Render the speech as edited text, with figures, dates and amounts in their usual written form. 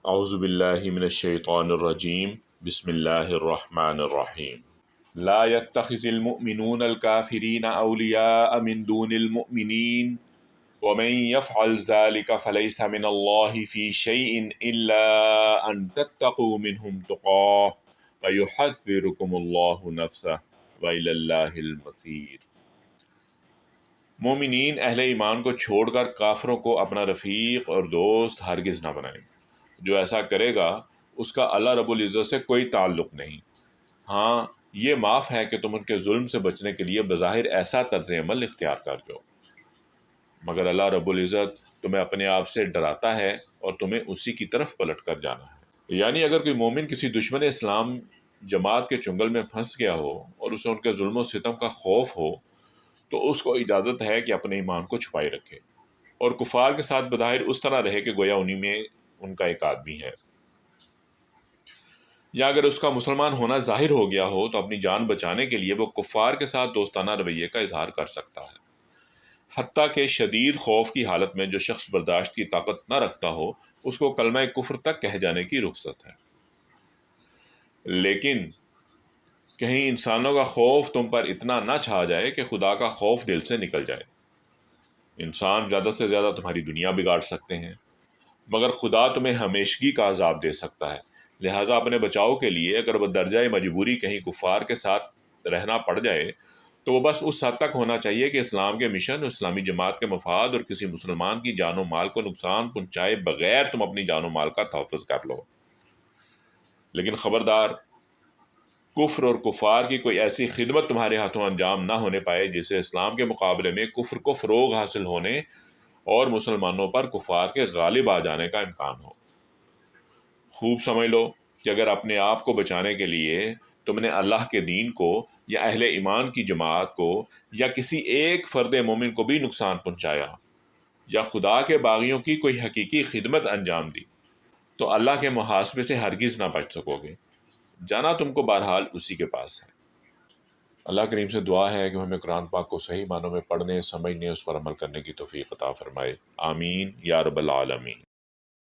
اعوذ باللہ من الشیطان الرجیم بسم اللہ الرحمن الرحیم لا يتخذ المؤمنون الكافرین اولیاء من دون المؤمنین ومن يفعل ذلك فليس من الله في شيء إلا أن تتقوا منهم تقاه ويحذركم الله نفسه وإلى الله المصير۔ مومنین اہل ایمان کو چھوڑ کر کافروں کو اپنا رفیق اور دوست ہرگز نہ بنائیں۔ جو ایسا کرے گا اس کا اللہ رب العزت سے کوئی تعلق نہیں۔ ہاں یہ معاف ہے کہ تم ان کے ظلم سے بچنے کے لیے بظاہر ایسا طرز عمل اختیار کر دو، مگر اللہ رب العزت تمہیں اپنے آپ سے ڈراتا ہے اور تمہیں اسی کی طرف پلٹ کر جانا ہے۔ یعنی اگر کوئی مومن کسی دشمن اسلام جماعت کے چنگل میں پھنس گیا ہو اور اسے ان کے ظلم و ستم کا خوف ہو تو اس کو اجازت ہے کہ اپنے ایمان کو چھپائے رکھے اور کفار کے ساتھ بظاہر اس طرح رہے کہ گویا انہی میں ان کا ایک آدمی ہے۔ یا اگر اس کا مسلمان ہونا ظاہر ہو گیا ہو تو اپنی جان بچانے کے لیے وہ کفار کے ساتھ دوستانہ رویے کا اظہار کر سکتا ہے، حتیٰ کہ شدید خوف کی حالت میں جو شخص برداشت کی طاقت نہ رکھتا ہو اس کو کلمہ کفر تک کہہ جانے کی رخصت ہے۔ لیکن کہیں انسانوں کا خوف تم پر اتنا نہ چھا جائے کہ خدا کا خوف دل سے نکل جائے۔ انسان زیادہ سے زیادہ تمہاری دنیا بگاڑ سکتے ہیں، مگر خدا تمہیں ہمیشگی کا عذاب دے سکتا ہے۔ لہٰذا اپنے بچاؤ کے لیے اگر وہ درجہ مجبوری کہیں کفار کے ساتھ رہنا پڑ جائے تو وہ بس اس حد تک ہونا چاہیے کہ اسلام کے مشن اور اسلامی جماعت کے مفاد اور کسی مسلمان کی جان و مال کو نقصان پہنچائے بغیر تم اپنی جان و مال کا تحفظ کر لو۔ لیکن خبردار، کفر اور کفار کی کوئی ایسی خدمت تمہارے ہاتھوں انجام نہ ہونے پائے جس سے اسلام کے مقابلے میں کفر کو فروغ حاصل ہونے اور مسلمانوں پر کفار کے غالب آ جانے کا امکان ہو۔ خوب سمجھ لو کہ اگر اپنے آپ کو بچانے کے لیے تم نے اللہ کے دین کو یا اہل ایمان کی جماعت کو یا کسی ایک فرد مومن کو بھی نقصان پہنچایا یا خدا کے باغیوں کی کوئی حقیقی خدمت انجام دی تو اللہ کے محاسبے سے ہرگز نہ بچ سکو گے۔ جانا تم کو بہرحال اسی کے پاس ہے۔ اللہ کریم سے دعا ہے کہ ہمیں قرآن پاک کو صحیح معنوں میں پڑھنے، سمجھنے، اس پر عمل کرنے کی توفیق عطا فرمائے۔ آمین یا رب العالمین۔